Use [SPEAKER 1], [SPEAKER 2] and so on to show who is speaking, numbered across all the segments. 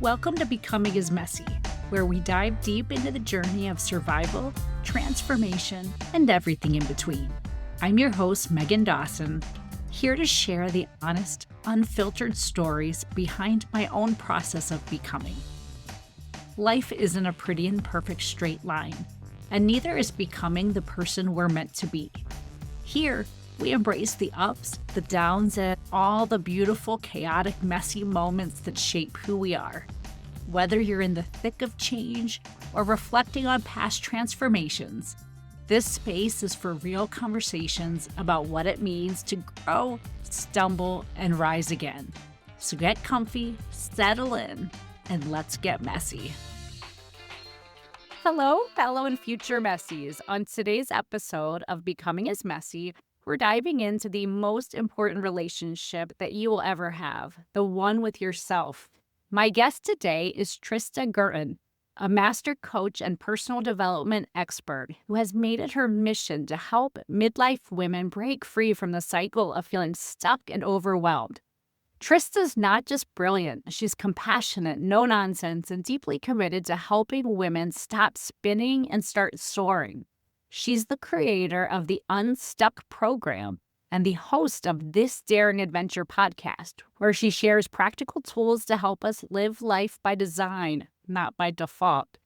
[SPEAKER 1] Welcome to Becoming is Messy, where we dive deep into the journey of survival, transformation, and everything in between. I'm your host, Meghann Dawson, here to share the honest, unfiltered stories behind my own process of becoming. Life isn't a pretty and perfect straight line, and neither is becoming the person we're meant to be. Here, we embrace the ups, the downs, and all the beautiful, chaotic, messy moments that shape who we are. Whether you're in the thick of change or reflecting on past transformations, this space is for real conversations about what it means to grow, stumble, and rise again. So get comfy, settle in, and let's get messy. Hello, fellow and future messies. On today's episode of Becoming is Messy, we're diving into the most important relationship that you will ever have, the one with yourself. My guest today is Trista Guertin, a master coach and personal development expert who has made it her mission to help midlife women break free from the cycle of feeling stuck and overwhelmed. Trista's not just brilliant, she's compassionate, no nonsense, and deeply committed to helping women stop spinning and start soaring. She's the creator of the Unstuck program and the host of This Daring Adventure podcast, where she shares practical tools to help us live life by design, not by default.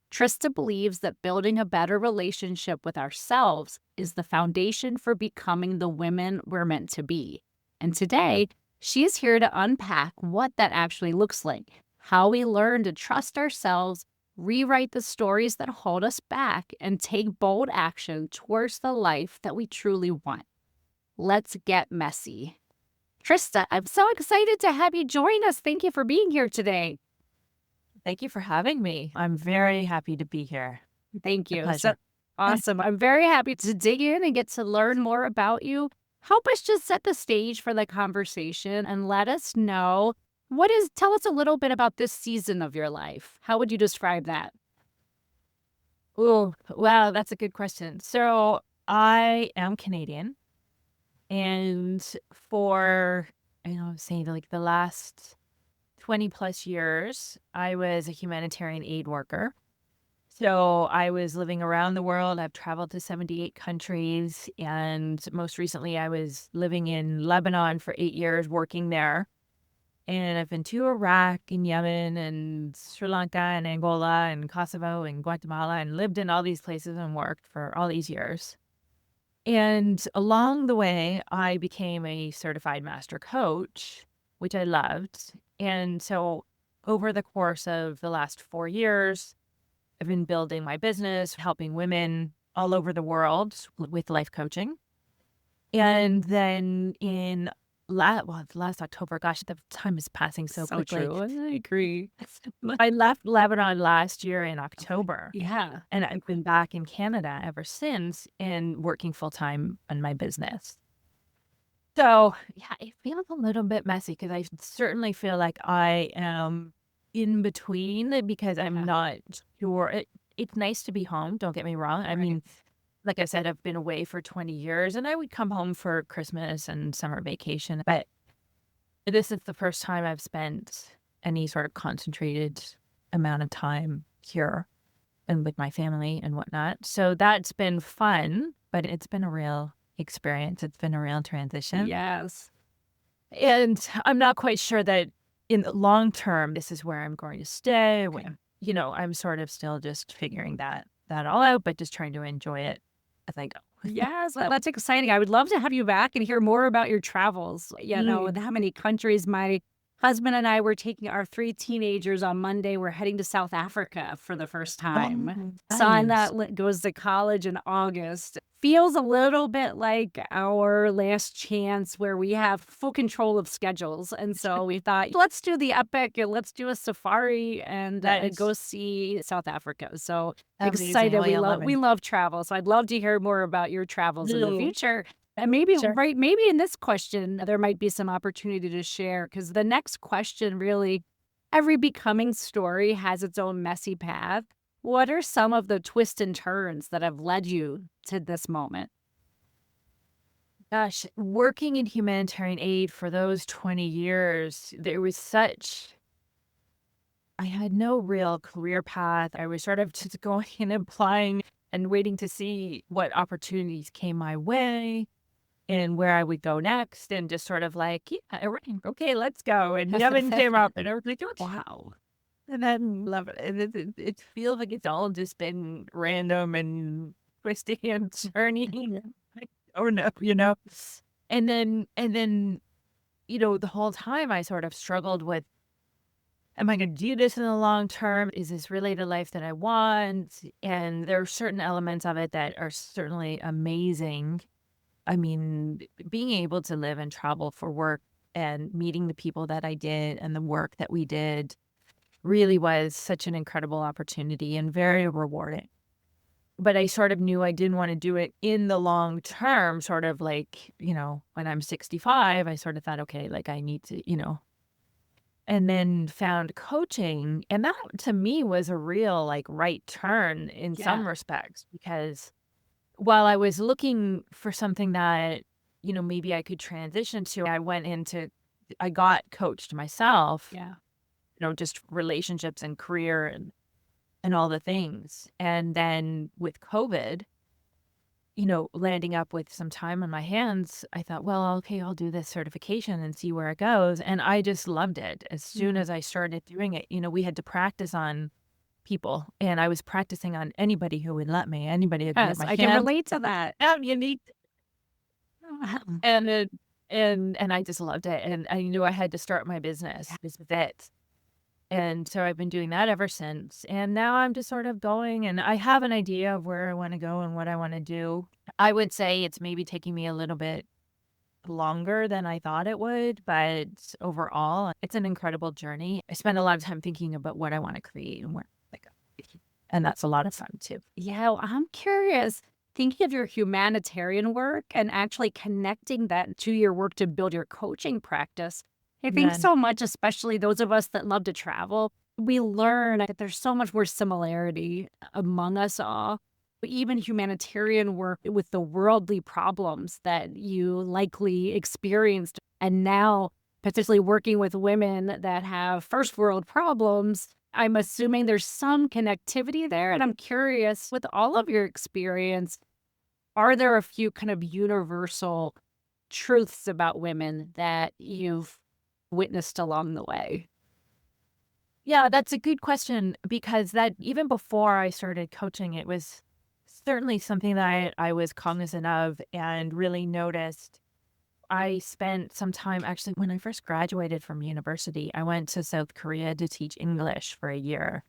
[SPEAKER 1] Trista believes that building a better relationship with ourselves is the foundation for becoming the women we're meant to be. And today, she is here to unpack what that actually looks like, how we learn to trust ourselves, rewrite the stories that hold us back, and take bold action towards the life that we truly want. Let's get messy. Trista, I'm so excited to have you join us. Thank you for being here today.
[SPEAKER 2] Thank you for having me. I'm very happy to be here.
[SPEAKER 1] Thank you.
[SPEAKER 2] Pleasure.
[SPEAKER 1] Awesome. I'm very happy to dig in and get to learn more about you. Help us just set the stage for the conversation and let us know tell us a little bit about this season of your life. How would you describe that?
[SPEAKER 2] Oh, wow, that's a good question. So I am Canadian, and for, saying like the last 20 plus years, I was a humanitarian aid worker. So I was living around the world. I've traveled to 78 countries, and most recently I was living in Lebanon for 8 years, working there. And I've been to Iraq and Yemen and Sri Lanka and Angola and Kosovo and Guatemala and lived in all these places and worked for all these years. And along the way, I became a certified master coach, which I loved. And so over the course of the last 4 years, I've been building my business, helping women all over the world with life coaching. And then last October, gosh, the time is passing so quickly.
[SPEAKER 1] True. I agree.
[SPEAKER 2] I left Lebanon last year in October.
[SPEAKER 1] Yeah.
[SPEAKER 2] And I've been back in Canada ever since and working full time on my business. So, yeah, it feels a little bit messy because I certainly feel like I am in between because I'm not sure. It's nice to be home. Don't get me wrong. I mean, like I said, I've been away for 20 years and I would come home for Christmas and summer vacation. But this is the first time I've spent any sort of concentrated amount of time here and with my family and whatnot. So that's been fun, but it's been a real experience. It's been a real transition.
[SPEAKER 1] Yes.
[SPEAKER 2] And I'm not quite sure that in the long term, this is where I'm going to stay. When, I'm sort of still just figuring that all out, but just trying to enjoy it as I go.
[SPEAKER 1] Yes, that's exciting. I would love to have you back and hear more about your travels. With how many countries. My husband and I were taking our 3 teenagers on Monday. We're heading to South Africa for the first time.
[SPEAKER 2] Oh,
[SPEAKER 1] Son
[SPEAKER 2] nice.
[SPEAKER 1] that goes to college in August. Feels a little bit like our last chance where we have full control of schedules. And so we thought, let's do the epic and let's do a safari and go see South Africa. So
[SPEAKER 2] Amazing.
[SPEAKER 1] excited.
[SPEAKER 2] Well,
[SPEAKER 1] We love travel. So I'd love to hear more about your travels in the future. And maybe in this question, there might be some opportunity to share, because the next question really, every becoming story has its own messy path. What are some of the twists and turns that have led you to this moment?
[SPEAKER 2] Gosh, working in humanitarian aid for those 20 years, there was such had no real career path. I was sort of just going and applying and waiting to see what opportunities came my way and where I would go next, and just sort of like, yeah, all right, okay, let's go. And nothing came up, and I was like, wow. And then love it. And it feels like it's all just been random and twisty and turny. Like, oh no, And then, the whole time I sort of struggled with, am I going to do this in the long term? Is this really the life that I want? And there are certain elements of it that are certainly amazing. I mean, being able to live and travel for work and meeting the people that I did and the work that we did really was such an incredible opportunity and very rewarding. But I sort of knew I didn't want to do it in the long term, sort of like, when I'm 65, I sort of thought, okay, like I need to, and then found coaching. And that to me was a real like right turn in
[SPEAKER 1] Yeah.
[SPEAKER 2] some respects, because while I was looking for something that, maybe I could transition to, I got coached myself,
[SPEAKER 1] Yeah.
[SPEAKER 2] just relationships and career and all the things. And then with COVID, landing up with some time on my hands, I thought, well, okay, I'll do this certification and see where it goes. And I just loved it. As soon as I started doing it, we had to practice on people, and I was practicing on anybody who would let me, anybody who could get
[SPEAKER 1] Yes,
[SPEAKER 2] my
[SPEAKER 1] I can
[SPEAKER 2] hands.
[SPEAKER 1] relate to that.
[SPEAKER 2] You need, and it, and I just loved it. And I knew I had to start my business. This was it. And so I've been doing that ever since. And now I'm just sort of going, and I have an idea of where I want to go and what I want to do. I would say it's maybe taking me a little bit longer than I thought it would, but overall, it's an incredible journey. I spend a lot of time thinking about what I want to create and where like, and that's a lot of fun too.
[SPEAKER 1] Yeah, well, I'm curious. Thinking of your humanitarian work and actually connecting that to your work to build your coaching practice, I think
[SPEAKER 2] Yeah.
[SPEAKER 1] so much, especially those of us that love to travel, we learn that there's so much more similarity among us all. Even humanitarian work with the worldly problems that you likely experienced, and now particularly working with women that have first world problems, I'm assuming there's some connectivity there. And I'm curious, with all of your experience, are there a few kind of universal truths about women that you've witnessed along the way?
[SPEAKER 2] Yeah, that's a good question, because that even before I started coaching, it was certainly something that I was cognizant of and really noticed. I spent some time actually when I first graduated from university, I went to South Korea to teach English for a year.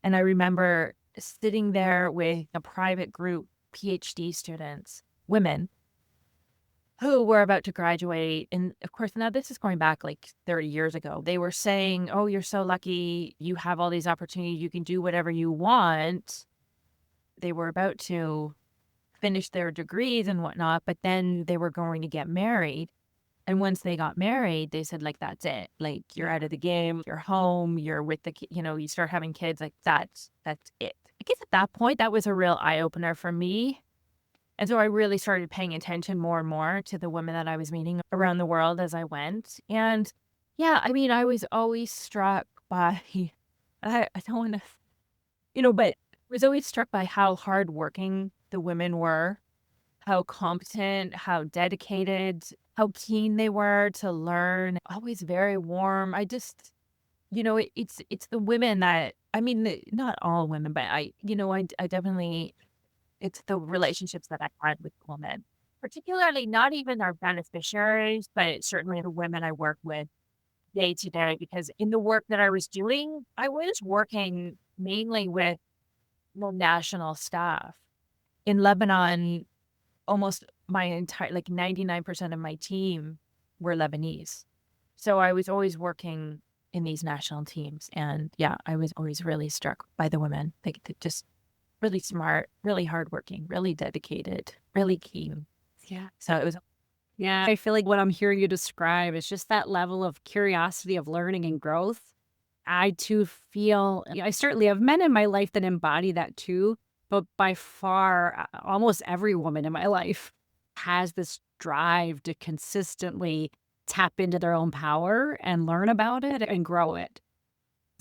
[SPEAKER 2] And I remember sitting there with a private group, PhD students, women who were about to graduate. And of course, now this is going back like 30 years ago. They were saying, oh, you're so lucky. You have all these opportunities. You can do whatever you want. They were about to finish their degrees and whatnot, but then they were going to get married. And once they got married, they said, like, that's it. Like, you're out of the game. You're home. You're with you start having kids. Like, that's it. I guess at that point, that was a real eye opener for me. And so I really started paying attention more and more to the women that I was meeting around the world as I went. And yeah, I mean, I was always struck by, I don't want to, but I was always struck by how hardworking the women were, how competent, how dedicated, how keen they were to learn, always very warm. I just, it's the women that, I mean, not all women, but I definitely, it's the relationships that I had with women, particularly not even our beneficiaries, but certainly the women I work with day to day, because in the work that I was doing, I was working mainly with the national staff. In Lebanon, almost my entire, like 99% of my team were Lebanese. So I was always working in these national teams. And yeah, I was always really struck by the women. Like, they're just really smart, really hardworking, really dedicated, really keen.
[SPEAKER 1] Yeah.
[SPEAKER 2] So it was,
[SPEAKER 1] Yeah. I feel like what I'm hearing you describe is just that level of curiosity of learning and growth. I too feel, I certainly have men in my life that embody that too, but by far, almost every woman in my life has this drive to consistently tap into their own power and learn about it and grow it.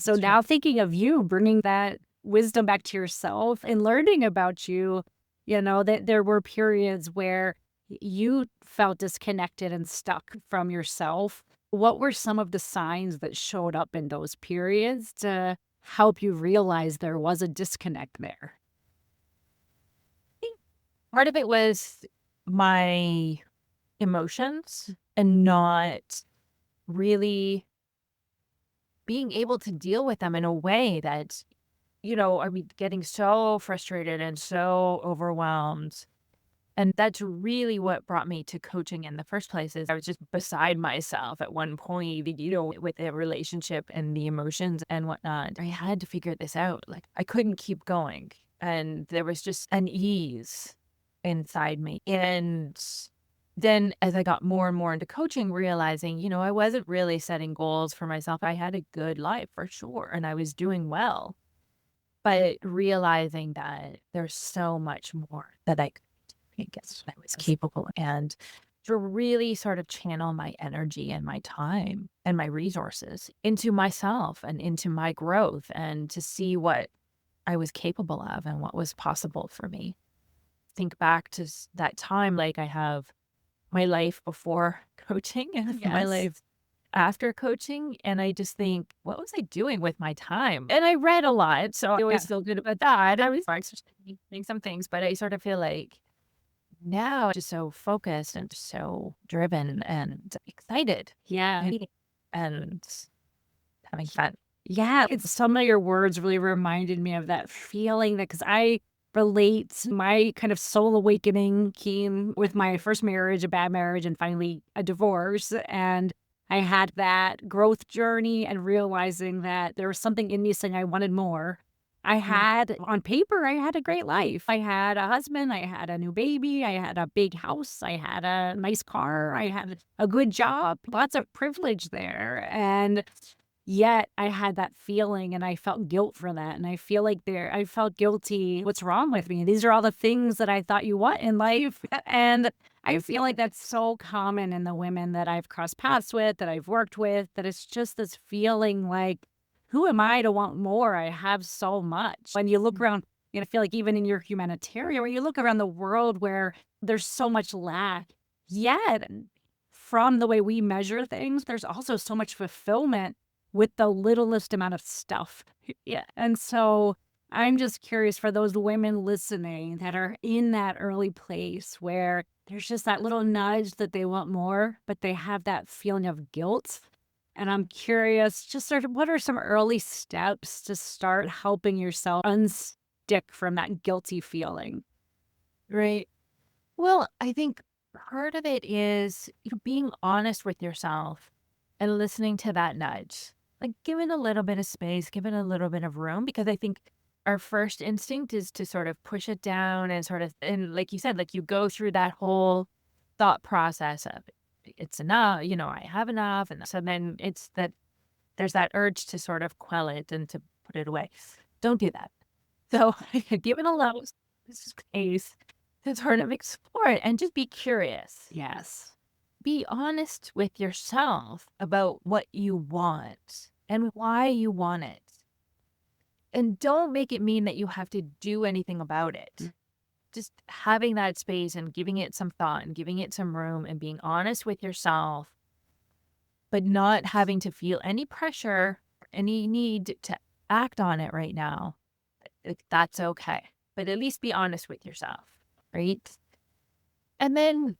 [SPEAKER 1] So
[SPEAKER 2] Sure.
[SPEAKER 1] now thinking of you bringing that wisdom back to yourself and learning about you, that there were periods where you felt disconnected and stuck from yourself. What were some of the signs that showed up in those periods to help you realize there was a disconnect there?
[SPEAKER 2] think part of it was my emotions and not really being able to deal with them in a way that, I mean, getting so frustrated and so overwhelmed. And that's really what brought me to coaching in the first place is I was just beside myself at one point, with the relationship and the emotions and whatnot. I had to figure this out. Like I couldn't keep going. And there was just an ease inside me. And then as I got more and more into coaching, realizing, I wasn't really setting goals for myself. I had a good life for sure. And I was doing well. But realizing that there's so much more that I guess I was capable and to really sort of channel my energy and my time and my resources into myself and into my growth and to see what I was capable of and what was possible for me. Think back to that time, like I have my life before coaching and my
[SPEAKER 1] Yes.
[SPEAKER 2] life after coaching. And I just think, what was I doing with my time? And I read a lot. So I always
[SPEAKER 1] Yeah.
[SPEAKER 2] feel good about that. I was doing some things, but I sort of feel like now just so focused and so driven and excited
[SPEAKER 1] Yeah.
[SPEAKER 2] and having fun.
[SPEAKER 1] Yeah, some of your words really reminded me of that feeling that because I relate my kind of soul awakening came with my first marriage, a bad marriage, and finally a divorce. And I had that growth journey and realizing that there was something in me saying I wanted more. I
[SPEAKER 2] Mm.
[SPEAKER 1] had on paper, I had a great life. I had a husband, I had a new baby, I had a big house, I had a nice car, I had a good job, lots of privilege there. And yet I had that feeling and I felt guilt for that, and I feel like I felt guilty. What's wrong with me? These are all the things that I thought you want in life, and I feel like that's so common in the women that I've crossed paths with, that I've worked with, that it's just this feeling like, who am I to want more? I have so much. When you look around, I feel like even in your humanitarian, when you look around the world where there's so much lack, yet from the way we measure things, there's also so much fulfillment with the littlest amount of stuff. Yeah. And so I'm just curious for those women listening that are in that early place where there's just that little nudge that they want more, but they have that feeling of guilt. And I'm curious, just sort of what are some early steps to start helping yourself unstick from that guilty feeling?
[SPEAKER 2] Right. Well, I think part of it is, being honest with yourself and listening to that nudge. Like give it a little bit of space, give it a little bit of room because I think our first instinct is to sort of push it down and sort of and like you said, like you go through that whole thought process of it's enough, I have enough. And so then it's that there's that urge to sort of quell it and to put it away. Don't do that. So give it a little space to sort of explore it and just be curious.
[SPEAKER 1] Yes.
[SPEAKER 2] Be honest with yourself about what you want and why you want it. And don't make it mean that you have to do anything about it. Just having that space and giving it some thought and giving it some room and being honest with yourself, but not having to feel any pressure, any need to act on it right now. That's okay. But at least be honest with yourself, right? And then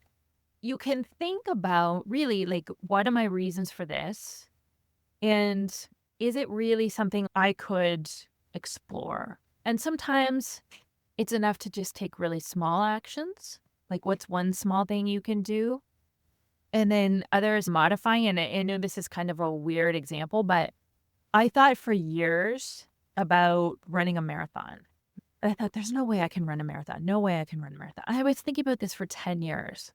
[SPEAKER 2] you can think about really like, what are my reasons for this? And is it really something I could explore? And sometimes it's enough to just take really small actions. Like, what's one small thing you can do? And then others modifying. And I know this is kind of a weird example, but I thought for years about running a marathon. I thought, there's no way I can run a marathon. No way I can run a marathon. I was thinking about this for 10 years.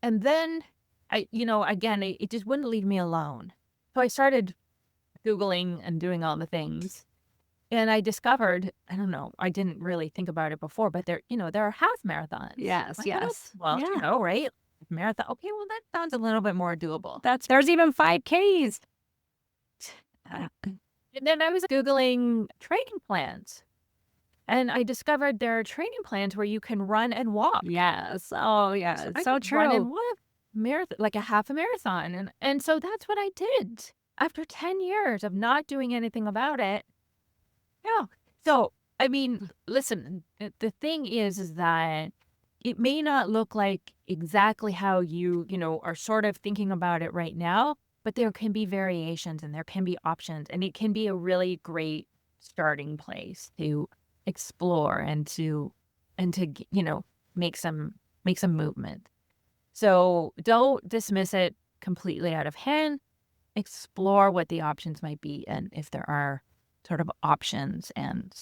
[SPEAKER 2] And then again, it just wouldn't leave me alone. So I started Googling and doing all the things. And I discovered, I don't know, I didn't really think about it before, but there are half marathons.
[SPEAKER 1] Yes.
[SPEAKER 2] I thought,
[SPEAKER 1] Yes.
[SPEAKER 2] well,
[SPEAKER 1] Yeah.
[SPEAKER 2] right? Marathon. Okay, well, that sounds a little bit more doable.
[SPEAKER 1] There's even 5Ks.
[SPEAKER 2] And then I was Googling training plans, and I discovered there are training plans where you can run and walk.
[SPEAKER 1] Yes. Oh,
[SPEAKER 2] So
[SPEAKER 1] yeah. It's
[SPEAKER 2] I
[SPEAKER 1] so
[SPEAKER 2] could run
[SPEAKER 1] true.
[SPEAKER 2] and walk marathon, like a half a marathon. And so that's what I did after 10 years of not doing anything about it. Yeah. So, I mean, listen, the thing is that it may not look like exactly how you are sort of thinking about it right now, but there can be variations and there can be options, and it can be a really great starting place to explore and to make some movement. So don't dismiss it completely out of hand. Explore what the options might be and if there are sort of options and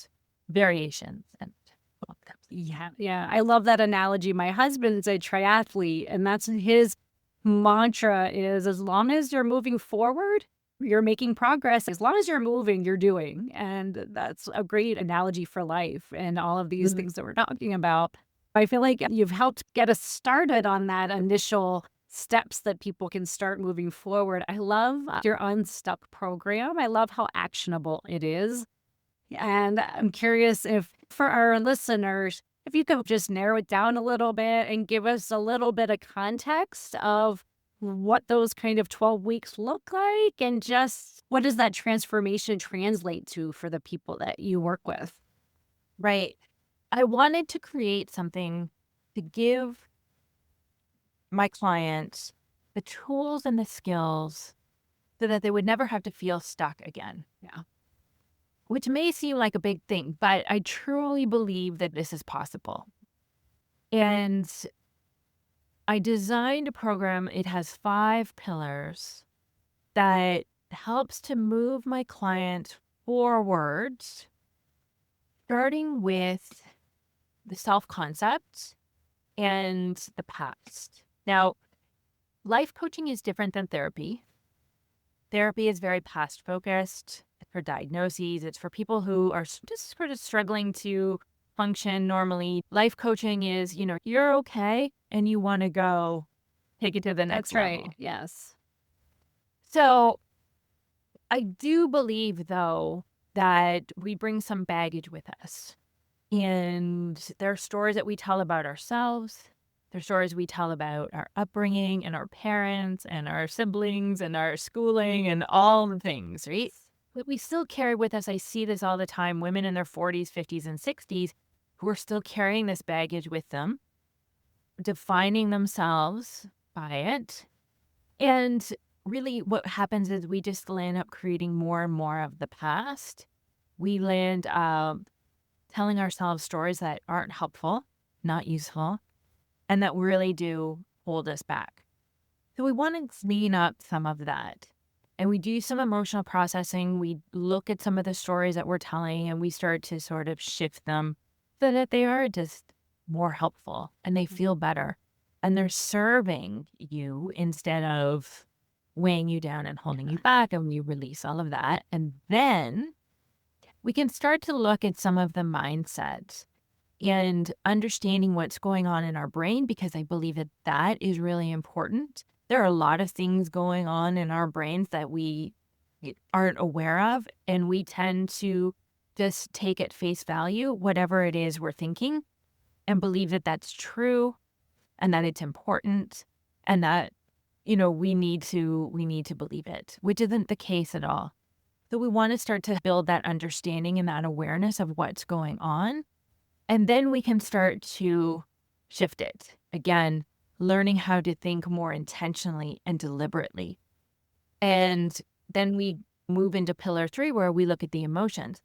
[SPEAKER 2] variations and outcomes.
[SPEAKER 1] Yeah. Yeah. I love that analogy. My husband's a triathlete, and that's his mantra is as long as you're moving forward, you're making progress. As long as you're moving, you're doing. And that's a great analogy for life and all of these
[SPEAKER 2] Mhm.
[SPEAKER 1] things that we're talking about. I feel like you've helped get us started on that initial steps that people can start moving forward. I love your Unstuck program. I love how actionable it is. And I'm curious if, for our listeners, if you could just narrow it down a little bit and give us a little bit of context of what those kind of 12 weeks look like and just what does that transformation translate to for the people that you work with?
[SPEAKER 2] Right. I wanted to create something to give my clients the tools and the skills so that they would never have to feel stuck again.
[SPEAKER 1] Yeah.
[SPEAKER 2] Which may seem like a big thing, but I truly believe that this is possible. And I designed a program. It has 5 pillars that helps to move my client forward, starting with the self-concept and the past. Now, life coaching is different than therapy. Therapy is very past focused. It's for diagnoses. It's for people who are just sort of struggling to function normally. Life coaching is, you're okay and you want to go take it to the next
[SPEAKER 1] That's right.
[SPEAKER 2] level.
[SPEAKER 1] Yes.
[SPEAKER 2] So I do believe, though, that we bring some baggage with us. And there are stories that we tell about ourselves. There are stories we tell about our upbringing and our parents and our siblings and our schooling and all the things, right? But we still carry with us. I see this all the time, women in their 40s, 50s, and 60s who are still carrying this baggage with them, defining themselves by it. And really, what happens is we just land up creating more and more of the past. We land telling ourselves stories that aren't helpful, not useful, and that really do hold us back. So we want to clean up some of that. And we do some emotional processing. We look at some of the stories that we're telling and we start to sort of shift them so that they are just more helpful and they feel better. And they're serving you instead of weighing you down and holding you back. And you release all of that. And then we can start to look at some of the mindsets and understanding what's going on in our brain, because I believe that that is really important. There are a lot of things going on in our brains that we aren't aware of, and we tend to just take at face value whatever it is we're thinking and believe that that's true and that it's important and that we need to believe it, which isn't the case at all. So we want to start to build that understanding and that awareness of what's going on. And then we can start to shift it. Again, learning how to think more intentionally and deliberately. And then we move into pillar 3, where we look at the emotions.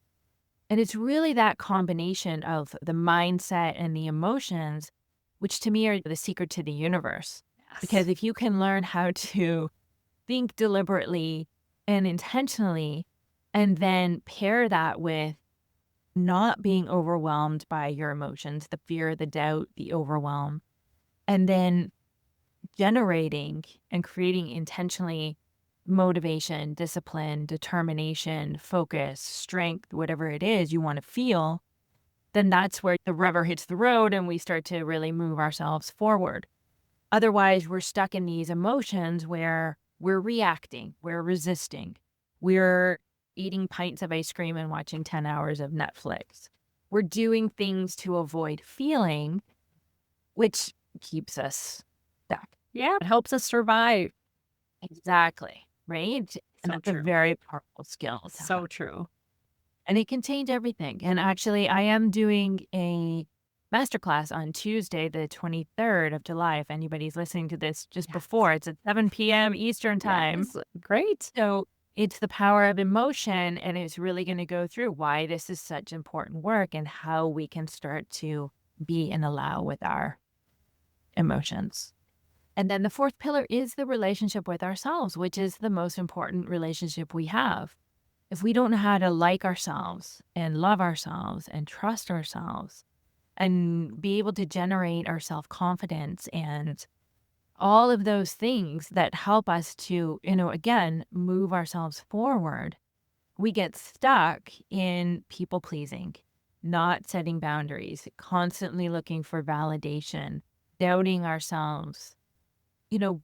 [SPEAKER 2] And it's really that combination of the mindset and the emotions, which to me are the secret to the universe.
[SPEAKER 1] Yes.
[SPEAKER 2] Because if you can learn how to think deliberately and intentionally, and then pair that with not being overwhelmed by your emotions, the fear, the doubt, the overwhelm, and then generating and creating intentionally motivation, discipline, determination, focus, strength, whatever it is you want to feel, then that's where the rubber hits the road and we start to really move ourselves forward. Otherwise, we're stuck in these emotions where we're reacting, we're resisting, we're eating pints of ice cream and watching 10 hours of Netflix. We're doing things to avoid feeling, which keeps us stuck.
[SPEAKER 1] Yeah, it helps us survive.
[SPEAKER 2] Exactly. Right? And
[SPEAKER 1] So
[SPEAKER 2] that's a
[SPEAKER 1] true.
[SPEAKER 2] very powerful skill to have.
[SPEAKER 1] So true.
[SPEAKER 2] And it can change everything. And actually, I am doing a masterclass on Tuesday, the 23rd of July. If anybody's listening to this just before, it's at 7 p.m. Eastern time.
[SPEAKER 1] Yes. Great.
[SPEAKER 2] So it's the power of emotion. And it's really going to go through why this is such important work and how we can start to be and allow with our emotions. And then the fourth pillar is the relationship with ourselves, which is the most important relationship we have. If we don't know how to like ourselves and love ourselves and trust ourselves and be able to generate our self-confidence and all of those things that help us to, again, move ourselves forward, we get stuck in people pleasing, not setting boundaries, constantly looking for validation, doubting ourselves,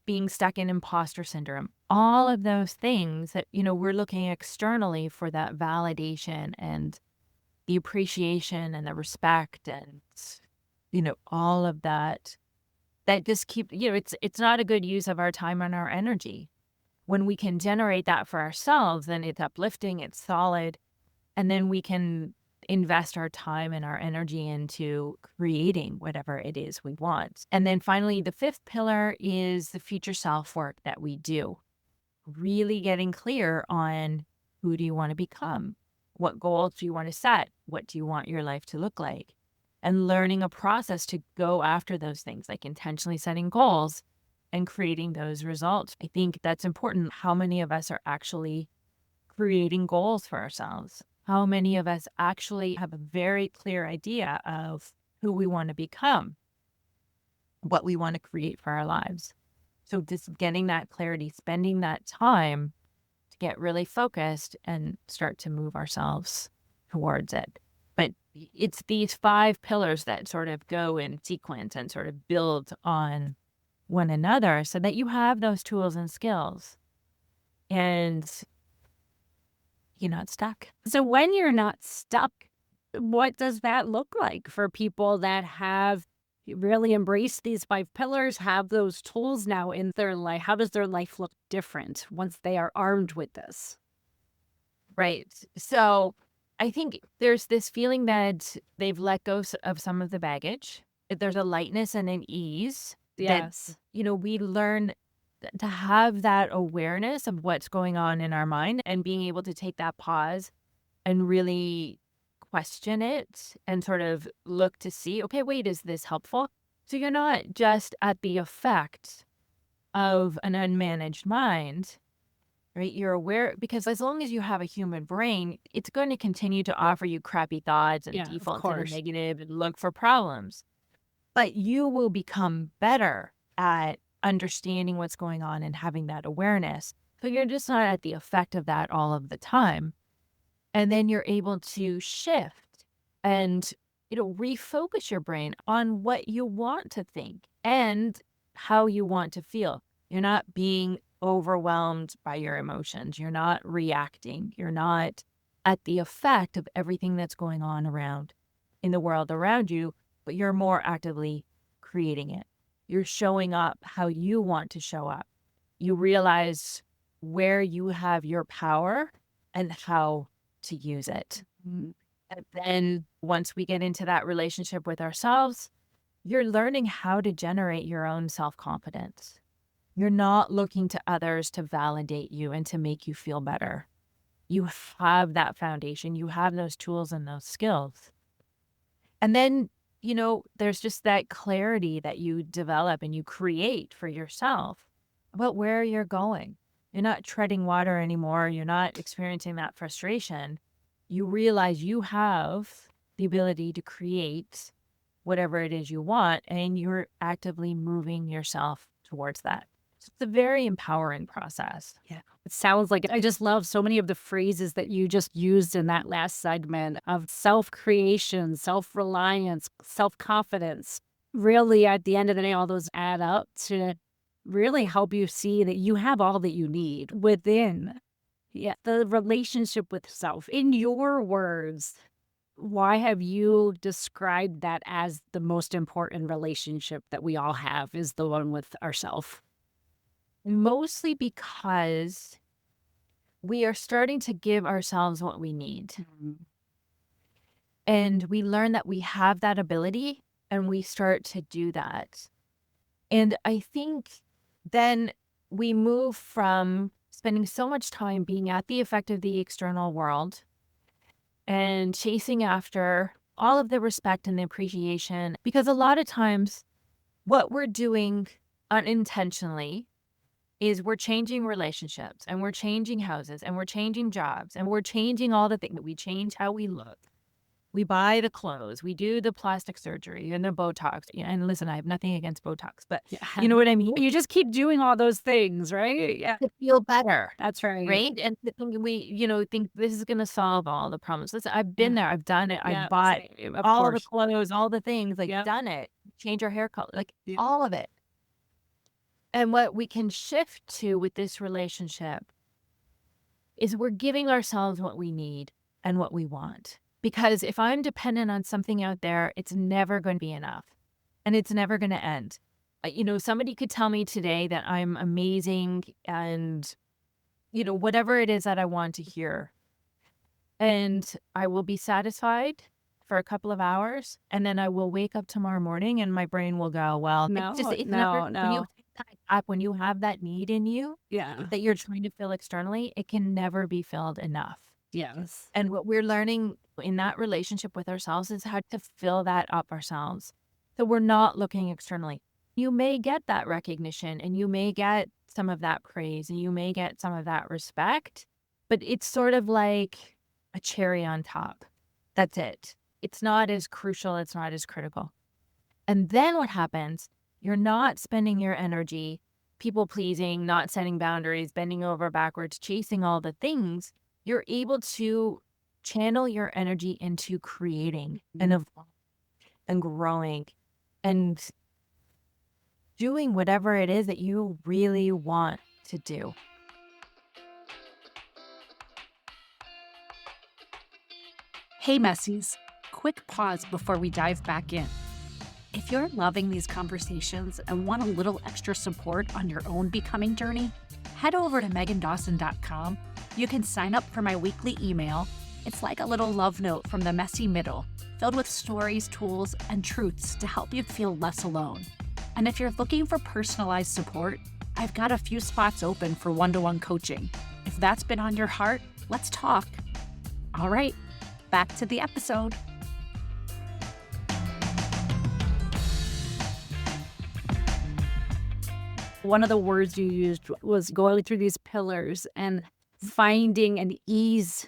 [SPEAKER 2] being stuck in imposter syndrome, all of those things that, we're looking externally for that validation and the appreciation and the respect and, all of that, that just keep, it's not a good use of our time and our energy. When we can generate that for ourselves, then it's uplifting, it's solid, and then we can invest our time and our energy into creating whatever it is we want. And then finally, the fifth pillar is the future self work that we do. Really getting clear on who do you want to become? What goals do you want to set? What do you want your life to look like? And learning a process to go after those things, like intentionally setting goals and creating those results. I think that's important. How many of us are actually creating goals for ourselves? How many of us actually have a very clear idea of who we want to become, what we want to create for our lives? So just getting that clarity, spending that time to get really focused and start to move ourselves towards it. But it's these 5 pillars that sort of go in sequence and sort of build on one another so that you have those tools and skills and you're not stuck.
[SPEAKER 1] So when you're not stuck, what does that look like for people that have really embraced these 5 pillars, have those tools now in their life? How does their life look different once they are armed with this?
[SPEAKER 2] Right. So I think there's this feeling that they've let go of some of the baggage. There's a lightness and an ease
[SPEAKER 1] Yes.
[SPEAKER 2] that, we learn to have that awareness of what's going on in our mind and being able to take that pause and really question it and sort of look to see, okay, wait, is this helpful? So you're not just at the effect of an unmanaged mind, right? You're aware, because as long as you have a human brain, it's going to continue to offer you crappy thoughts and
[SPEAKER 1] Yeah, of
[SPEAKER 2] default to the
[SPEAKER 1] course.
[SPEAKER 2] negative and look for problems. But you will become better at understanding what's going on and having that awareness. So you're just not at the effect of that all of the time. And then you're able to shift and, refocus your brain on what you want to think and how you want to feel. You're not being overwhelmed by your emotions. You're not reacting. You're not at the effect of everything that's going on around in the world around you, but you're more actively creating it. You're showing up how you want to show up. You realize where you have your power and how to use it.
[SPEAKER 1] Mm.
[SPEAKER 2] And then once we get into that relationship with ourselves, you're learning how to generate your own self-confidence. You're not looking to others to validate you and to make you feel better. You have that foundation. You have those tools and those skills. And then, there's just that clarity that you develop and you create for yourself about where you're going. You're not treading water anymore. You're not experiencing that frustration. You realize you have the ability to create whatever it is you want, and you're actively moving yourself towards that. So it's a very empowering process.
[SPEAKER 1] Yeah. It sounds like I just love so many of the phrases that you just used in that last segment of self-creation, self-reliance, self-confidence. Really, at the end of the day, all those add up to really help you see that you have all that you need within. Yeah, the relationship with self. In your words, why have you described that as the most important relationship that we all have is the one with ourself?
[SPEAKER 2] Mostly because we are starting to give ourselves what we need. And we learn that we have that ability and we start to do that. And I think then we move from spending so much time being at the effect of the external world and chasing after all of the respect and the appreciation. Because a lot of times, what we're doing unintentionally is we're changing relationships and we're changing houses and we're changing jobs and we're changing all the things. We change how we look. We buy the clothes, we do the plastic surgery and the Botox. And listen, I have nothing against Botox, but you know what I mean?
[SPEAKER 1] You just keep doing all those things, right? Yeah.
[SPEAKER 2] To feel better.
[SPEAKER 1] That's right.
[SPEAKER 2] Right? And we, think this is going to solve all the problems. Listen, I've been there. I've done it.
[SPEAKER 1] Yeah,
[SPEAKER 2] I've bought
[SPEAKER 1] same, of
[SPEAKER 2] all the
[SPEAKER 1] course.
[SPEAKER 2] clothes, all the things,
[SPEAKER 1] Yep.
[SPEAKER 2] done it. Change our hair color,
[SPEAKER 1] Yeah.
[SPEAKER 2] all of it. And what we can shift to with this relationship is we're giving ourselves what we need and what we want. Because if I'm dependent on something out there, it's never going to be enough and it's never going to end. Somebody could tell me today that I'm amazing and, whatever it is that I want to hear. And I will be satisfied for a couple of hours. And then I will wake up tomorrow morning and my brain will go, well,
[SPEAKER 1] No,
[SPEAKER 2] it's
[SPEAKER 1] no.
[SPEAKER 2] When you take that up, when you have that need in you
[SPEAKER 1] Yeah.
[SPEAKER 2] that you're trying to fill externally, it can never be filled enough.
[SPEAKER 1] Yes.
[SPEAKER 2] And what we're learning in that relationship with ourselves is how to fill that up ourselves. So we're not looking externally. You may get that recognition and you may get some of that praise and you may get some of that respect, but it's sort of like a cherry on top. That's it. It's not as crucial. It's not as critical. And then what happens? You're not spending your energy people pleasing, not setting boundaries, bending over backwards, chasing all the things. You're able to channel your energy into creating and evolving and growing and doing whatever it is that you really want to do.
[SPEAKER 1] Hey, Messies. Quick pause before we dive back in. If you're loving these conversations and want a little extra support on your own becoming journey, head over to meghannDawson.com. You can sign up for my weekly email. It's like a little love note from the messy middle, filled with stories, tools, and truths to help you feel less alone. And if you're looking for personalized support, I've got a few spots open for one-to-one coaching. If that's been on your heart, let's talk. All right, back to the episode. One of the words you used was going through these pillars and finding an ease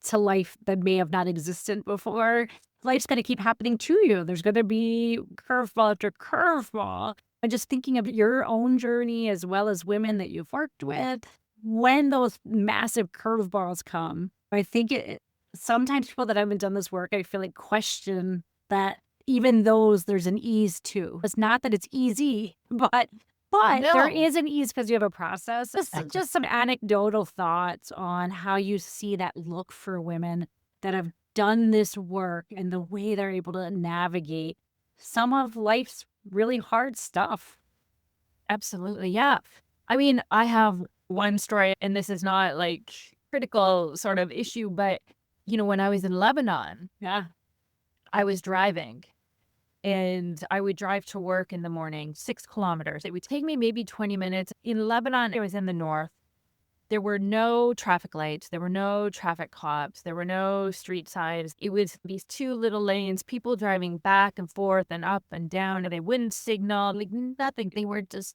[SPEAKER 1] to life that may have not existed before. Life's going to keep happening to you. There's going to be curveball after curveball. And just thinking of your own journey as well as women that you've worked with, when those massive curveballs come, I think sometimes people that haven't done this work, I feel like question that even those there's an ease to. It's not that it's easy, but
[SPEAKER 2] No.
[SPEAKER 1] there is an ease because you have a process. Just some anecdotal thoughts on how you see that look for women that have done this work and the way they're able to navigate some of life's really hard stuff.
[SPEAKER 2] Absolutely. Yeah. I mean, I have one story, and this is not like critical sort of issue, but when I was in Lebanon,
[SPEAKER 1] Yeah.
[SPEAKER 2] I was driving. And I would drive to work in the morning, 6 kilometers. It would take me maybe 20 minutes. In Lebanon, it was in the north. There were no traffic lights. There were no traffic cops. There were no street signs. It was these 2 little lanes, people driving back and forth and up and down. And they wouldn't signal, nothing. They were just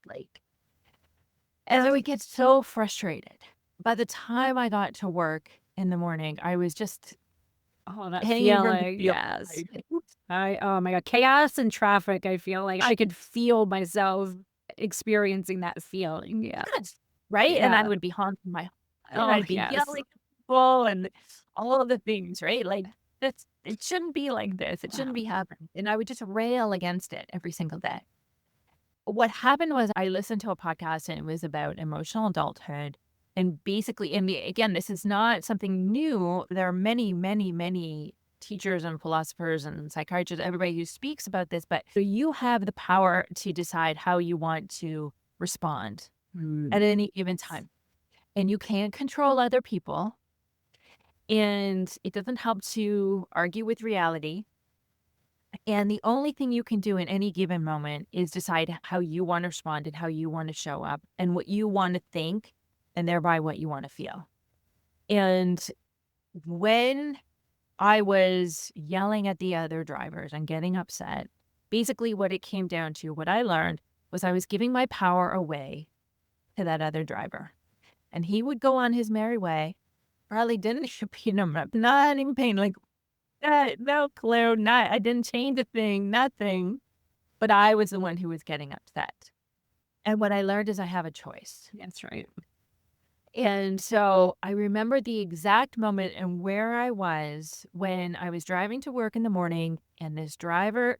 [SPEAKER 2] and I would get so frustrated. By the time I got to work in the morning, I was just
[SPEAKER 1] Oh, that
[SPEAKER 2] hanging from the
[SPEAKER 1] feeling,
[SPEAKER 2] field.
[SPEAKER 1] yes. Oh my God, chaos and traffic. I feel like I could feel myself experiencing that feeling. Yeah.
[SPEAKER 2] Yes, right? And I
[SPEAKER 1] Yeah.
[SPEAKER 2] would be honking my and
[SPEAKER 1] Oh,
[SPEAKER 2] I'd be
[SPEAKER 1] yes.
[SPEAKER 2] yelling at people and all of the things, right? It shouldn't be like this. It shouldn't be happening. And I would just rail against it every single day. What happened was I listened to a podcast and it was about emotional adulthood. And basically, again, this is not something new. There are many, many, many teachers and philosophers and psychiatrists, everybody who speaks about this, but you have the power to decide how you want to respond at any given time. And you can't control other people. And it doesn't help to argue with reality. And the only thing you can do in any given moment is decide how you want to respond and how you want to show up and what you want to think and thereby what you want to feel. And when I was yelling at the other drivers and getting upset, basically what it came down to, what I learned was I was giving my power away to that other driver. And he would go on his merry way, probably didn't beat him up, not even paying, like, no clue, I didn't change a thing, nothing. But I was the one who was getting upset. And what I learned is I have a choice.
[SPEAKER 1] That's right.
[SPEAKER 2] And so I remember the exact moment and where I was when I was driving to work in the morning, and this driver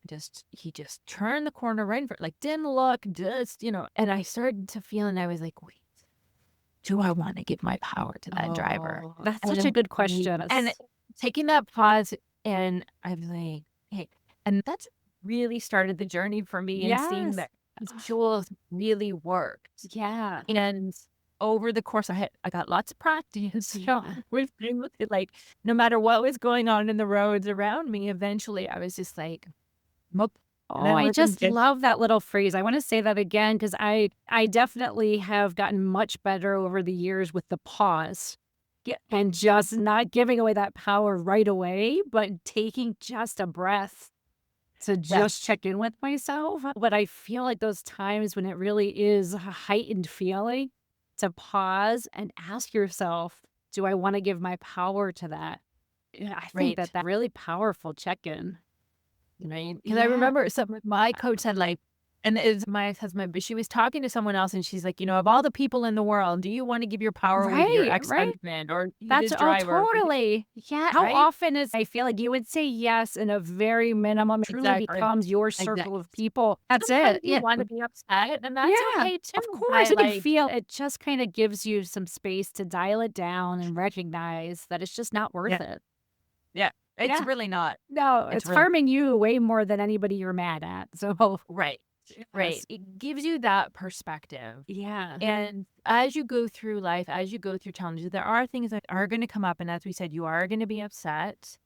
[SPEAKER 2] he just turned the corner right in front, like didn't look, and I started to feel, and I was like, wait, do I want to give my power to that driver?
[SPEAKER 1] That's such a good question.
[SPEAKER 2] And taking that pause, and I was like, hey, and that's really started the journey for me in seeing that these tools really worked.
[SPEAKER 1] Yeah.
[SPEAKER 2] And over the course, I got lots of practice with it. Like, no matter what was going on in the roads around me, eventually I was just like, nope.
[SPEAKER 1] Oh, I just love that little phrase. I want to say that again because I definitely have gotten much better over the years with the pause. Yeah, and just not giving away that power right away, but taking just a breath to just check in with myself. But I feel like those times when it really is a heightened feeling, to pause and ask yourself, do I want to give my power to that? Yeah, I think that really powerful check-in.
[SPEAKER 2] Right. Because I remember my coach said, like, and it's my ex-husband, but she was talking to someone else and she's like, of all the people in the world, do you want to give your power with your ex-husband or this driver?
[SPEAKER 1] Totally. Yeah. How often is I feel like you would say yes in a very minimum, it truly becomes your circle of people. That's it.
[SPEAKER 2] You want to be upset, and that's okay too.
[SPEAKER 1] Of course, you can feel it just kind of gives you some space to dial it down and recognize that it's just not worth it.
[SPEAKER 2] Yeah. It's really not.
[SPEAKER 1] No, it's really harming you way more than anybody you're mad at. So
[SPEAKER 2] Right. It gives you that perspective.
[SPEAKER 1] Yeah.
[SPEAKER 2] And as you go through life, as you go through challenges, there are things that are going to come up. And as we said, you are going to be upset.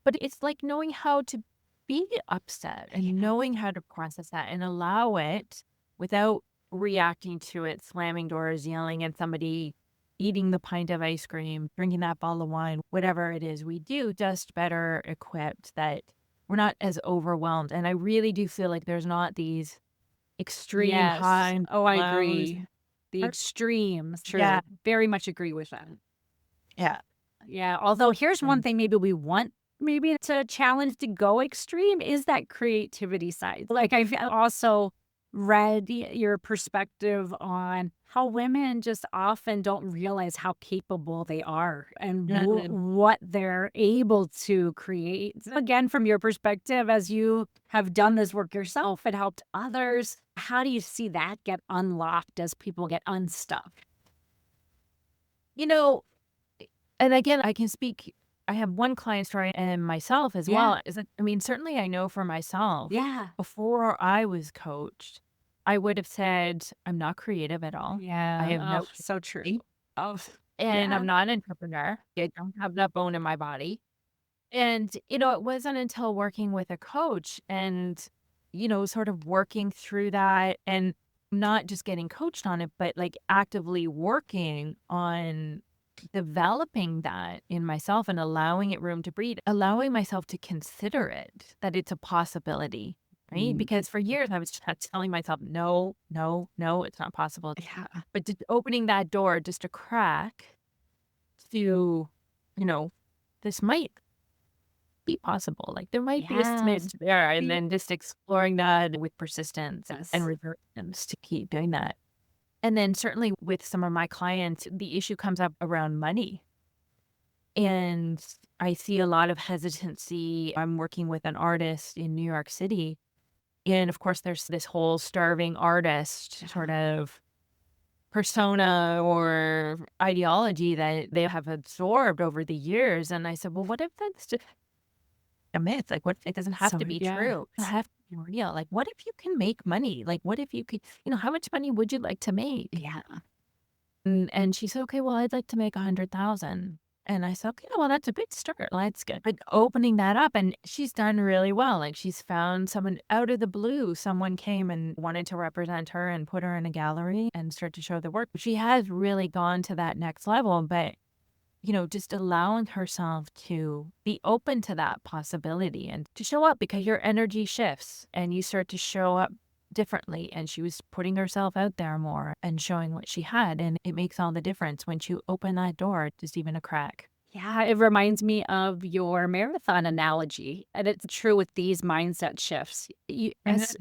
[SPEAKER 2] But it's like knowing how to be upset and knowing how to process that and allow it without reacting to it, slamming doors, yelling at somebody, eating the pint of ice cream, drinking that bottle of wine, whatever it is we do, just better equipped that we're not as overwhelmed. And I really do feel like there's not these extreme high.
[SPEAKER 1] Oh, I agree. The extremes. True. Yeah. Very much agree with that.
[SPEAKER 2] Yeah.
[SPEAKER 1] Yeah. Although here's one thing maybe we want to challenge to go extreme is that creativity side. Like I've also read your perspective on how women just often don't realize how capable they are and what they're able to create. Again, from your perspective, as you have done this work yourself and helped others, how do you see that get unlocked as people get unstuck?
[SPEAKER 2] And again, I can speak. I have one client story and myself as well. Certainly I know for myself.
[SPEAKER 1] Yeah.
[SPEAKER 2] Before I was coached, I would have said, I'm not creative at all.
[SPEAKER 1] Yeah.
[SPEAKER 2] I have
[SPEAKER 1] so true.
[SPEAKER 2] And I'm not an entrepreneur. I don't have that bone in my body. And, it wasn't until working with a coach and, sort of working through that and not just getting coached on it, but like actively working on developing that in myself and allowing it room to breathe, allowing myself to consider it, that it's a possibility. Right? Because for years I was just telling myself, no, it's not possible.
[SPEAKER 1] Yeah.
[SPEAKER 2] But just opening that door just a crack to, this might be possible. Like there might be a smidge there. And then just exploring that with persistence and resilience to keep doing that. And then certainly with some of my clients, the issue comes up around money. And I see a lot of hesitancy. I'm working with an artist in New York City. And of course, there's this whole starving artist sort of persona or ideology that they have absorbed over the years. And I said, well, what if that's just a myth? Like, what if it doesn't have
[SPEAKER 1] So,
[SPEAKER 2] to be
[SPEAKER 1] yeah.
[SPEAKER 2] true? It doesn't have to be real. Like, what if you can make money? Like, what if you could, how much money would you like to make?
[SPEAKER 1] Yeah.
[SPEAKER 2] And she said, okay, well, I'd like to make 100,000. And I said, okay, well, that's a good start. That's good. But opening that up, and she's done really well. Like, she's found someone out of the blue. Someone came and wanted to represent her and put her in a gallery and start to show the work. She has really gone to that next level. But just allowing herself to be open to that possibility and to show up, because your energy shifts and you start to show up differently. And she was putting herself out there more and showing what she had. And it makes all the difference when you open that door, just even a crack.
[SPEAKER 1] Yeah, it reminds me of your marathon analogy, and it's true with these mindset shifts.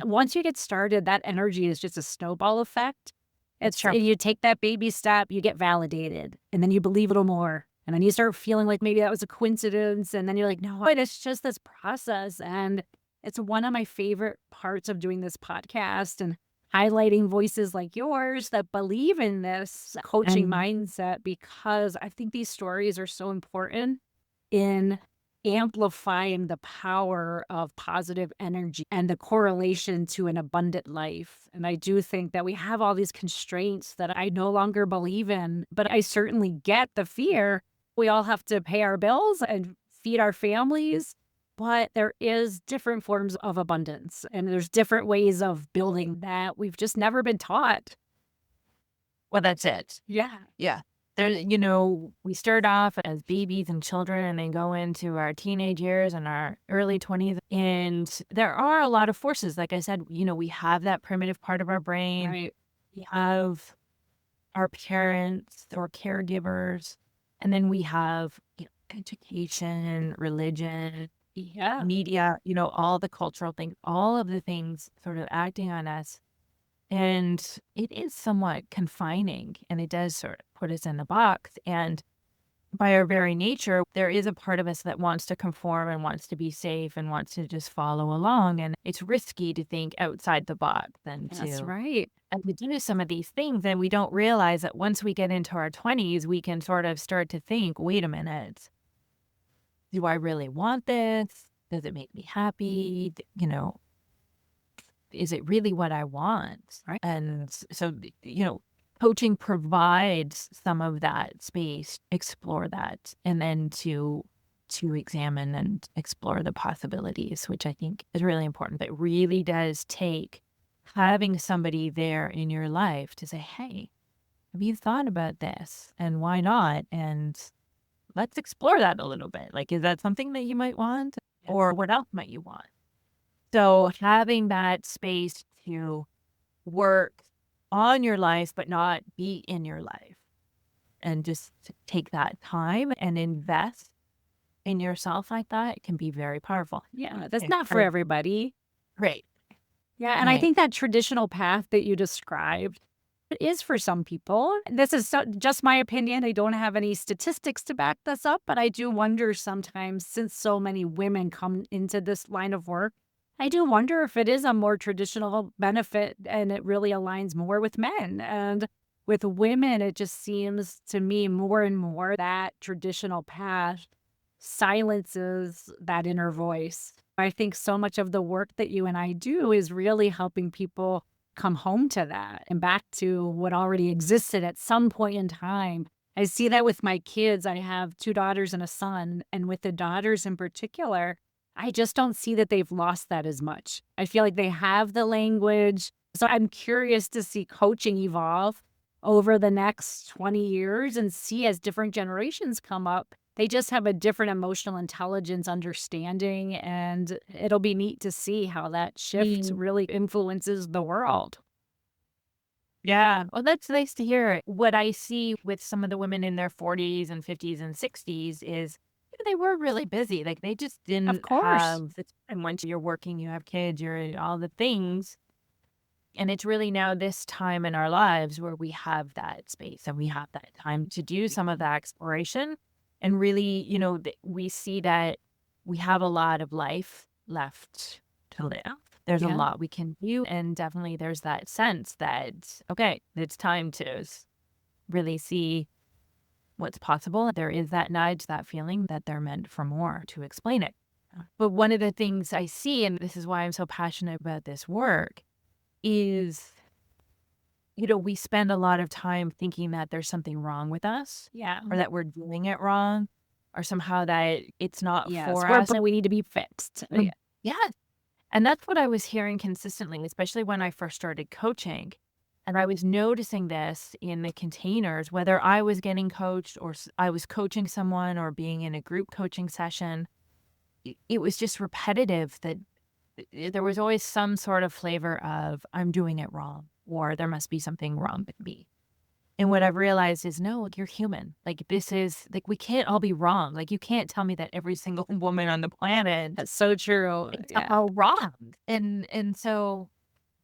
[SPEAKER 1] Once you get started, that energy is just a snowball effect.
[SPEAKER 2] It's
[SPEAKER 1] It's
[SPEAKER 2] true.
[SPEAKER 1] you take that baby step, you get validated, and then you believe a little more, and then you start feeling like maybe that was a coincidence, and then you're like, no, it's just this process, and it's one of my favorite parts of doing this podcast and highlighting voices like yours that believe in this coaching
[SPEAKER 2] And
[SPEAKER 1] mindset, because I think these stories are so important in amplifying the power of positive energy and the correlation to an abundant life. And I do think that we have all these constraints that I no longer believe in, but I certainly get the fear. We all have to pay our bills and feed our families, but there is different forms of abundance and there's different ways of building that we've just never been taught.
[SPEAKER 2] well, that's it.
[SPEAKER 1] Yeah.
[SPEAKER 2] Yeah. There, we start off as babies and children and then go into our teenage years and our early 20s. And there are a lot of forces. Like I said, we have that primitive part of our brain.
[SPEAKER 1] Right.
[SPEAKER 2] We have our parents or caregivers. And then we have education, religion,
[SPEAKER 1] Yeah.
[SPEAKER 2] media, all the cultural things, all of the things sort of acting on us. And it is somewhat confining, and it does sort of put us in a box. And by our very nature, there is a part of us that wants to conform and wants to be safe and wants to just follow along. And it's risky to think outside the box and
[SPEAKER 1] That's
[SPEAKER 2] to
[SPEAKER 1] right.
[SPEAKER 2] do some of these things. And we don't realize that once we get into our 20s, we can sort of start to think, wait a minute, do I really want this? Does it make me happy? Is it really what I want?
[SPEAKER 1] Right.
[SPEAKER 2] And so, coaching provides some of that space, explore that, and then to examine and explore the possibilities, which I think is really important. But it really does take having somebody there in your life to say, hey, have you thought about this? And why not? And let's explore that a little bit. Like, is that something that you might want? Or what else might you want? So having that space to work on your life, but not be in your life, and just to take that time and invest in yourself like that, it can be very powerful.
[SPEAKER 1] Yeah. That's not for everybody.
[SPEAKER 2] Great.
[SPEAKER 1] Yeah. And I think that traditional path that you described, it is for some people. This is just my opinion. I don't have any statistics to back this up, but I do wonder sometimes, since so many women come into this line of work, I do wonder if it is a more traditional benefit and it really aligns more with men. And with women, it just seems to me more and more that traditional path silences that inner voice. I think so much of the work that you and I do is really helping people come home to that and back to what already existed at some point in time. I see that with my kids. I have 2 daughters and a son, and with the daughters in particular, I just don't see that they've lost that as much. I feel like they have the language. So I'm curious to see coaching evolve over the next 20 years and see, as different generations come up, they just have a different emotional intelligence understanding, and it'll be neat to see how that shift really influences the world.
[SPEAKER 2] Yeah. Well, that's nice to hear. What I see with some of the women in their 40s and 50s and 60s is they were really busy. Like, they just
[SPEAKER 1] Of
[SPEAKER 2] didn't
[SPEAKER 1] course.
[SPEAKER 2] have the time. Once you're working, you have kids, you're all the things. And it's really now this time in our lives where we have that space and we have that time to do some of that exploration. And really, we see that we have a lot of life left to live. There's a
[SPEAKER 1] Yeah.
[SPEAKER 2] lot we can do. And definitely there's that sense that, okay, it's time to really see what's possible. There is that nudge, that feeling that they're meant for more to explain it. But one of the things I see, and this is why I'm so passionate about this work, is, we spend a lot of time thinking that there's something wrong with us
[SPEAKER 1] Yeah.
[SPEAKER 2] or that we're doing it wrong or somehow that it's not
[SPEAKER 1] Yes.
[SPEAKER 2] for
[SPEAKER 1] We're
[SPEAKER 2] us.
[SPEAKER 1] we need to be fixed.
[SPEAKER 2] Yeah. And that's what I was hearing consistently, especially when I first started coaching. And I was noticing this in the containers, whether I was getting coached or I was coaching someone or being in a group coaching session. It was just repetitive that there was always some sort of flavor of I'm doing it wrong or there must be something wrong with me. And what I've realized is no, like, you're human. Like, this is like, we can't all be wrong. Like, you can't tell me that every single woman on the planet
[SPEAKER 1] That's so true.
[SPEAKER 2] is
[SPEAKER 1] Yeah.
[SPEAKER 2] somehow wrong. And so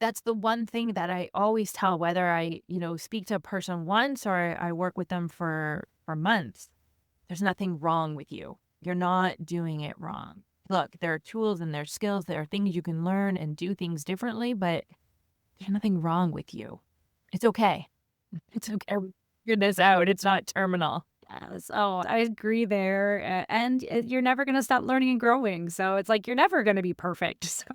[SPEAKER 2] that's the one thing that I always tell, whether I, speak to a person once or I work with them for months. There's nothing wrong with you. You're not doing it wrong. Look, there are tools and there are skills. There are things you can learn and do things differently, but there's nothing wrong with you. It's okay. It's okay. Figure this out. It's not terminal.
[SPEAKER 1] Yes. Oh, I agree there. And you're never going to stop learning and growing. So it's like you're never going to be perfect. So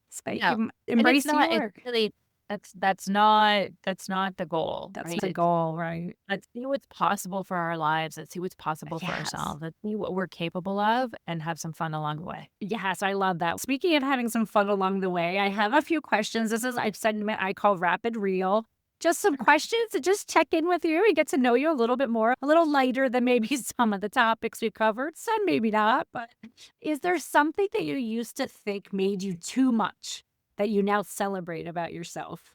[SPEAKER 1] it's like
[SPEAKER 2] No. And
[SPEAKER 1] embrace
[SPEAKER 2] it's not,
[SPEAKER 1] the
[SPEAKER 2] it's
[SPEAKER 1] work.
[SPEAKER 2] really, that's not the goal,
[SPEAKER 1] That's
[SPEAKER 2] right?
[SPEAKER 1] the goal, right?
[SPEAKER 2] Let's see what's possible for our lives. Let's see what's possible for
[SPEAKER 1] Yes.
[SPEAKER 2] ourselves. Let's see what we're capable of and have some fun along the way.
[SPEAKER 1] Yes, I love that. Speaking of having some fun along the way, I have a few questions. This is a segment I call Rapid Reel. Just some questions to just check in with you and get to know you a little bit more, a little lighter than maybe some of the topics we covered. Some maybe not, but is there something that you used to think made you too much that you now celebrate about yourself?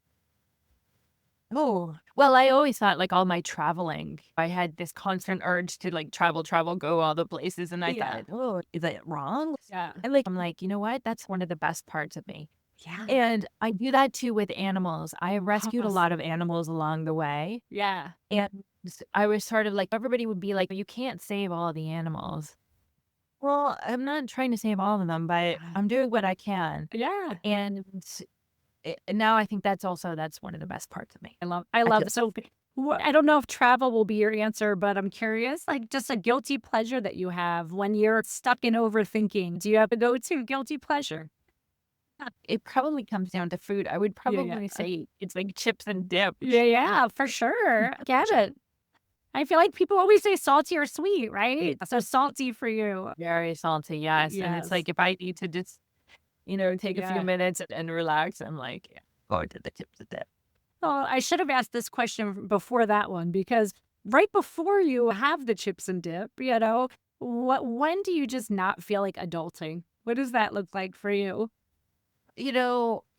[SPEAKER 2] Oh, well, I always thought like all my traveling, I had this constant urge to like travel, go all the places. And I
[SPEAKER 1] Yeah.
[SPEAKER 2] thought, oh, is that wrong?
[SPEAKER 1] Yeah.
[SPEAKER 2] And I'm like, you know what? That's one of the best parts of me.
[SPEAKER 1] Yeah.
[SPEAKER 2] And I do that too with animals. I have rescued a
[SPEAKER 1] Awesome.
[SPEAKER 2] lot of animals along the way.
[SPEAKER 1] Yeah.
[SPEAKER 2] And I was sort of like, everybody would be like, you can't save all the animals. Well, I'm not trying to save all of them, but I'm doing what I can.
[SPEAKER 1] Yeah.
[SPEAKER 2] And now I think that's one of the best parts of me.
[SPEAKER 1] I love
[SPEAKER 2] just-
[SPEAKER 1] so I don't know if travel will be your answer, but I'm curious, like just a guilty pleasure that you have when you're stuck in overthinking. Do you have a go-to guilty pleasure?
[SPEAKER 2] It probably comes down to food. I would
[SPEAKER 1] Yeah,
[SPEAKER 2] probably say it's like chips and dip.
[SPEAKER 1] Yeah, for sure. Get it. I feel like people always say salty or sweet, right? So salty for you.
[SPEAKER 2] Very salty, yes. And it's
[SPEAKER 1] Yes.
[SPEAKER 2] like if I need to just, take a
[SPEAKER 1] Yeah.
[SPEAKER 2] few minutes and relax, I'm like, yeah, go to the chips and dip.
[SPEAKER 1] Well, I should have asked this question before that one because right before you have the chips and dip, when do you just not feel like adulting? What does that look like for you?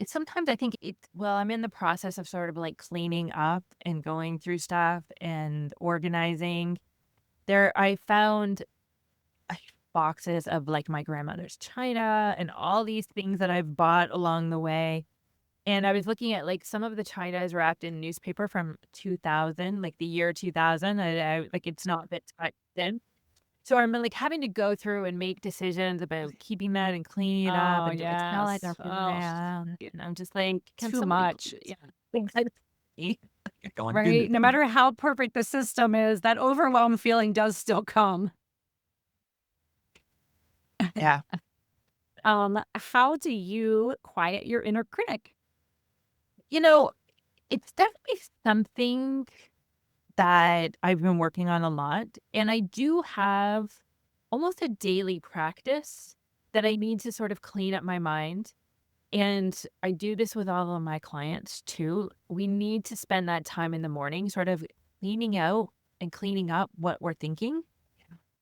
[SPEAKER 2] Sometimes I think I'm in the process of sort of like cleaning up and going through stuff and organizing. I found boxes of like my grandmother's china and all these things that I've bought along the way. And I was looking at like some of the china is wrapped in newspaper from 2000, like the year 2000. Like it's not been touched in. So I'm like having to go through and make decisions about keeping that and cleaning it up
[SPEAKER 1] Oh,
[SPEAKER 2] and do it smell like
[SPEAKER 1] yes.
[SPEAKER 2] our
[SPEAKER 1] Oh,
[SPEAKER 2] and I'm just like, can
[SPEAKER 1] too
[SPEAKER 2] somebody
[SPEAKER 1] much.
[SPEAKER 2] please
[SPEAKER 1] Yeah.
[SPEAKER 2] go and do
[SPEAKER 1] Right.
[SPEAKER 2] this?
[SPEAKER 1] No matter how perfect the system is, that overwhelm feeling does still come.
[SPEAKER 2] Yeah.
[SPEAKER 1] How do you quiet your inner critic?
[SPEAKER 2] It's definitely something that I've been working on a lot. And I do have almost a daily practice that I need to sort of clean up my mind. And I do this with all of my clients too. We need to spend that time in the morning, sort of cleaning out and cleaning up what we're thinking,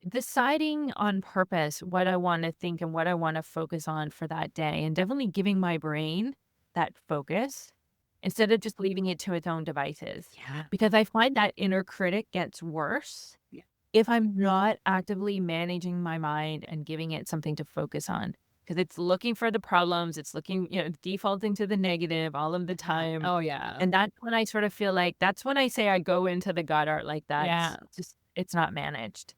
[SPEAKER 2] deciding on purpose what I want to think and what I want to focus on for that day, and definitely giving my brain that focus instead of just leaving it to its own devices.
[SPEAKER 1] Yeah.
[SPEAKER 2] Because I find that inner critic gets worse if I'm not actively managing my mind and giving it something to focus on. Because it's looking for the problems, it's looking, defaulting to the negative all of the time.
[SPEAKER 1] Oh, yeah.
[SPEAKER 2] And that's when I sort of feel like that's when I say I go into the gut art like that.
[SPEAKER 1] Yeah.
[SPEAKER 2] It's not managed.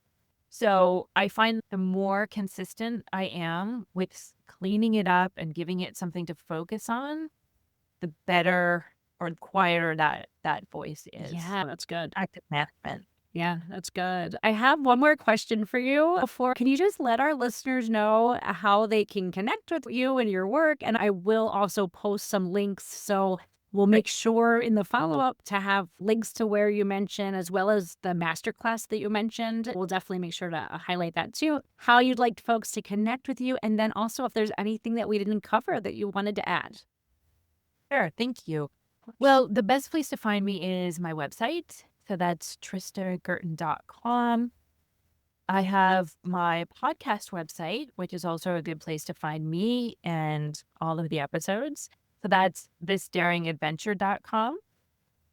[SPEAKER 2] So I find the more consistent I am with cleaning it up and giving it something to focus on, the better or the quieter that voice is.
[SPEAKER 1] Yeah, that's good.
[SPEAKER 2] Active management.
[SPEAKER 1] Yeah, that's good. I have one more question for you before. Can you just let our listeners know how they can connect with you and your work? And I will also post some links. So we'll make sure in the follow up to have links to where you mentioned, as well as the masterclass that you mentioned. We'll definitely make sure to highlight that too, how you'd like folks to connect with you. And then also if there's anything that we didn't cover that you wanted to add.
[SPEAKER 2] Sure. Thank you. Well, the best place to find me is my website. So that's tristaguertin.com. I have my podcast website, which is also a good place to find me and all of the episodes. So that's thisdaringadventure.com.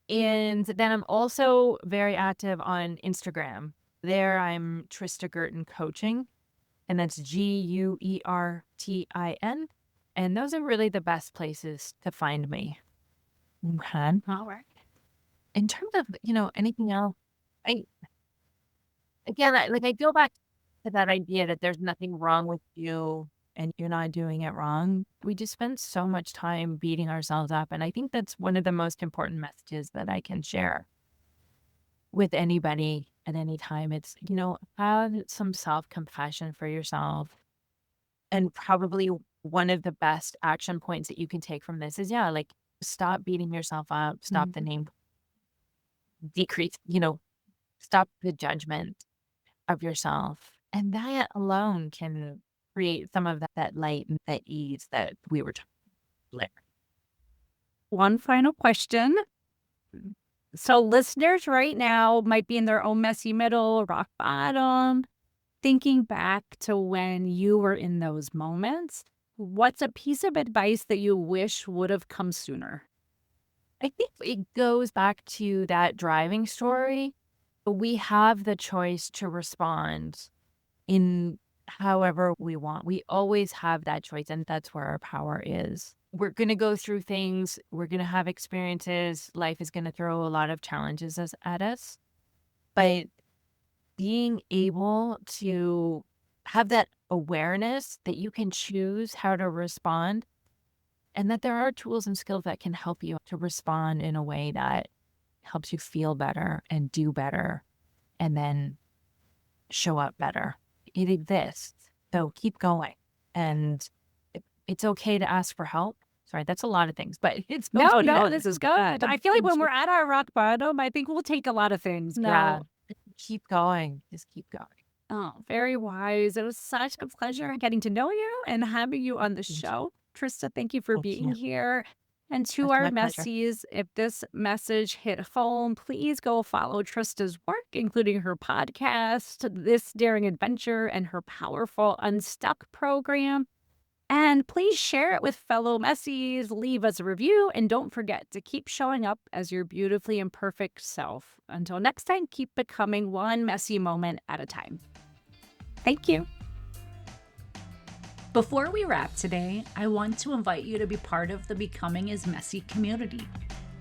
[SPEAKER 2] And then I'm also very active on Instagram. There I'm Trista Guertin Coaching, and that's Guertin. And those are really the best places to find me. Okay.
[SPEAKER 1] All right.
[SPEAKER 2] In terms of, anything else, I go back to that idea that there's nothing wrong with you and you're not doing it wrong. We just spend so much time beating ourselves up. And I think that's one of the most important messages that I can share with anybody at any time. It's, have some self-compassion for yourself. And probably one of the best action points that you can take from this is, stop beating yourself up, stop the name, decrease, stop the judgment of yourself. And that alone can create some of that light and that ease that we were talking about.
[SPEAKER 1] One final question. So listeners right now might be in their own messy middle, rock bottom, thinking back to when you were in those moments. What's a piece of advice that you wish would have come sooner?
[SPEAKER 2] I think it goes back to that driving story. We have the choice to respond in however we want. We always have that choice, and that's where our power is. We're going to go through things. We're going to have experiences. Life is going to throw a lot of challenges at us. But being able to have that awareness that you can choose how to respond, and that there are tools and skills that can help you to respond in a way that helps you feel better and do better and then show up better. It exists. So keep going. And it's okay to ask for help. Sorry, that's a lot of things, but it's okay.
[SPEAKER 1] No, this is good. I feel like when we're at our rock bottom, I think we'll take a lot of things.
[SPEAKER 2] Yeah. Keep going. Just keep going.
[SPEAKER 1] Oh, very wise. It was such a pleasure getting to know you and having you on the show. Trista, thank you for being here. And to our Messies, if this message hit home, please go follow Trista's work, including her podcast, This Daring Adventure, and her powerful Unstuck program. And please share it with fellow Messies, leave us a review, and don't forget to keep showing up as your beautifully imperfect self. Until next time, keep becoming one messy moment at a time. Thank you. Before we wrap today, I want to invite you to be part of the Becoming is Messy community.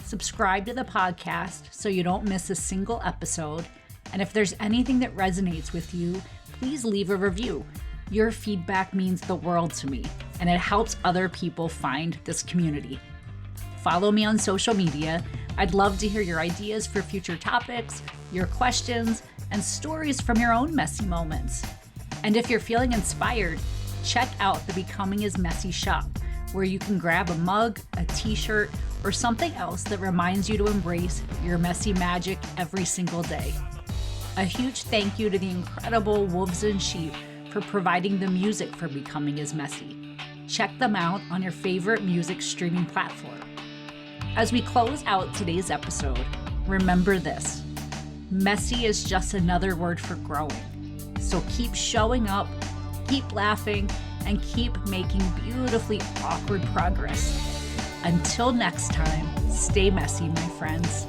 [SPEAKER 1] Subscribe to the podcast so you don't miss a single episode. And if there's anything that resonates with you, please leave a review. Your feedback means the world to me, and it helps other people find this community. Follow me on social media. I'd love to hear your ideas for future topics, your questions, and stories from your own messy moments. And if you're feeling inspired, check out the Becoming is Messy shop, where you can grab a mug, a t-shirt, or something else that reminds you to embrace your messy magic every single day. A huge thank you to the incredible Wolves and Sheep for providing the music for Becoming is Messy. Check them out on your favorite music streaming platform. As we close out today's episode, remember this: messy is just another word for growing. So keep showing up, keep laughing, and keep making beautifully awkward progress. Until next time, stay messy, my friends.